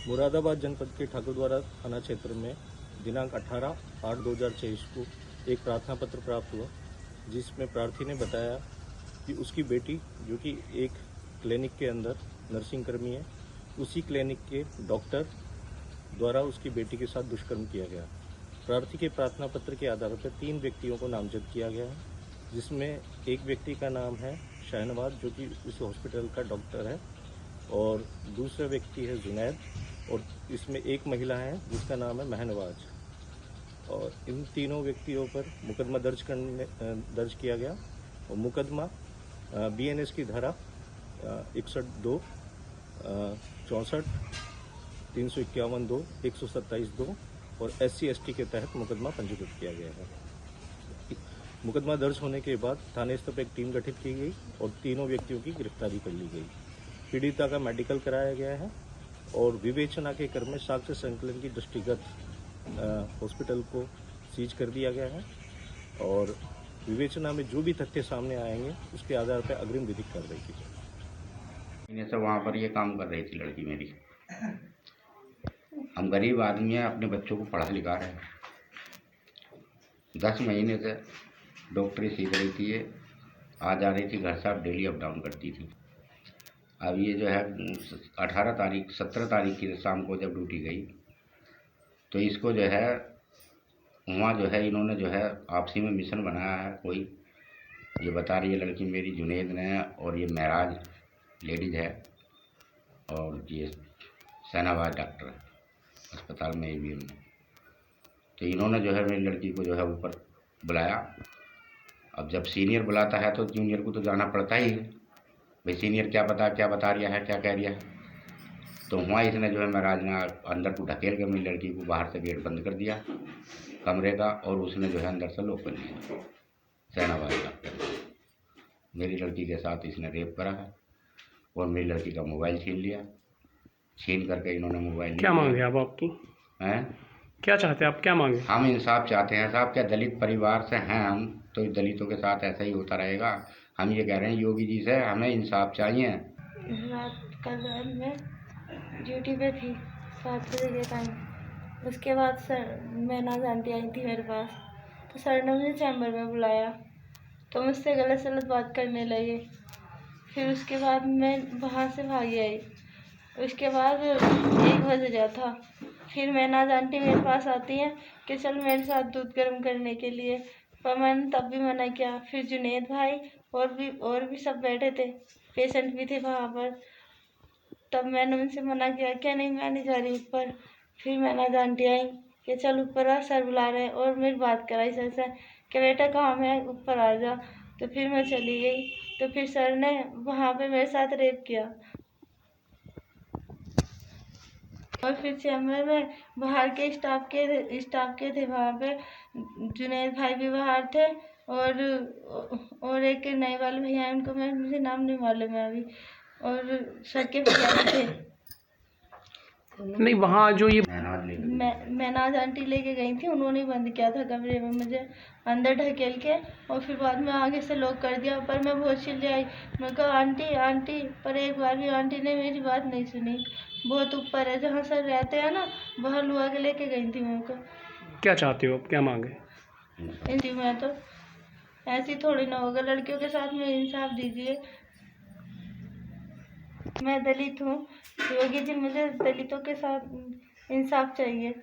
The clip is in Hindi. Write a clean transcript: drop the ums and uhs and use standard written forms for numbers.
मुरादाबाद जनपद के ठाकुरद्वारा थाना क्षेत्र में दिनांक 18/8/2023 को एक प्रार्थना पत्र प्राप्त हुआ, जिसमें प्रार्थी ने बताया कि उसकी बेटी, जो कि एक क्लिनिक के अंदर नर्सिंग कर्मी है, उसी क्लिनिक के डॉक्टर द्वारा उसकी बेटी के साथ दुष्कर्म किया गया। प्रार्थी के प्रार्थना पत्र के आधार पर 3 व्यक्तियों को नामजद किया गया है, जिसमें एक व्यक्ति का नाम है शाहनवाज, जो कि उस हॉस्पिटल का डॉक्टर है, और दूसरा व्यक्ति है जुनैद, और इसमें एक महिला है जिसका नाम है महनवाज। और इन तीनों व्यक्तियों पर मुकदमा दर्ज किया गया, और मुकदमा BNS की धारा 61(2), 64, 351(2), 127(2) और SC/ST के तहत मुकदमा पंजीकृत किया गया है। मुकदमा दर्ज होने के बाद थाने स्तर पर एक टीम गठित की गई और तीनों व्यक्तियों की गिरफ्तारी कर ली गई। पीड़िता का मेडिकल कराया गया है और विवेचना के क्रम में साक्ष्य संकलन की दृष्टिगत हॉस्पिटल को सीज कर दिया गया है, और विवेचना में जो भी तथ्य सामने आएंगे उसके आधार पर अग्रिम विधिक कार्रवाई की जाएगी। से वहाँ पर ये काम कर रही थी लड़की मेरी। हम गरीब आदमी हैं, अपने बच्चों को पढ़ा लिखा रहे हैं। 10 महीने से डॉक्टरी सीख रही थी, ये आ जा रही थी घर से, अब डेली अप डाउन करती थी। अब ये जो है 17 तारीख की शाम को जब ड्यूटी गई, तो इसको जो है वहाँ जो है इन्होंने जो है आपसी में मिशन बनाया है कोई। ये बता रही है लड़की मेरी, जुनैद ने, और ये महराज लेडीज़ है, और ये शाहनवाज डॉक्टर है अस्पताल में ABM में। तो इन्होंने जो है मेरी लड़की को जो है ऊपर बुलाया। अब जब सीनियर बुलाता है तो जूनियर को तो जाना पड़ता ही है, भाई सीनियर क्या बता रहा है, क्या कह रहा है। तो वहाँ इसने जो है महराज ने अंदर को ढकेल के मेरी लड़की को बाहर से गेट बंद कर दिया कमरे का, और उसने जो है अंदर से लॉक कर लिया। शाहनवाज डॉक्टर मेरी लड़की के साथ इसने रेप करा है, और मेरी लड़की का मोबाइल छीन लिया। छीन करके इन्होंने मोबाइल क्या मांगे आप आपकी हैं? क्या चाहते हैं आप, क्या मांगे? हम इंसाफ चाहते हैं साहब। क्या दलित परिवार से हैं हम, तो दलितों के साथ ऐसा ही होता रहेगा? हम ये कह रहे हैं योगी जी से, हमें इंसाफ चाहिए। रात कल मैं ड्यूटी पे थी 7 बजे के टाइम। उसके बाद सर महनाज आंटी आई थी मेरे पास, तो सर ने मुझे चैम्बर में बुलाया, तो मुझसे गलत सलत बात करने लगे। फिर उसके बाद मैं वहाँ से भागी आई। उसके बाद 1 बज गया था। फिर महनाज आंटी मेरे पास आती हैं कि चल मेरे साथ दूध गर्म करने के लिए, पर मैंने तब भी मना किया। फिर जुनैद भाई और भी सब बैठे थे, पेशेंट भी थे वहाँ पर, तब मैंने उनसे मना किया कि नहीं मैं नहीं जा रही ऊपर। फिर महनाज आंटी आई कि चल ऊपर आ, सर बुला रहे हैं, और मेरी बात कराई सर से कि बेटा काम है ऊपर आ जा। तो फिर मैं चली गई, तो फिर सर ने वहाँ पे मेरे साथ रेप किया। और फिर चैम्बर में बाहर के स्टाफ के थे वहाँ पे, जुनैद भाई भी बाहर थे, और एक नए वाले भैया हैं, उनको मुझे नाम नहीं मालूम है अभी, और सर के भैया भी थे। नहीं, वहाँ जो ये महनाज आंटी लेके गई थी, उन्होंने बंद किया था कमरे में मुझे अंदर ढकेल के, और फिर बाद में आगे से लॉक कर दिया। पर मैं बहुत चिल्लाई आई, मैं कहा आंटी आंटी, पर एक बार भी आंटी ने मेरी बात नहीं सुनी। बहुत ऊपर है जहाँ सर रहते हैं ना, वहाँ लुआ के लेके गई थी मेरे को। क्या चाहते हो आप, क्या मांगे? मैं तो ऐसी थोड़ी ना होगा, लड़कियों के साथ में इंसाफ दीजिए। मैं दलित हूँ, योगी जी मुझे दलितों के साथ इंसाफ चाहिए।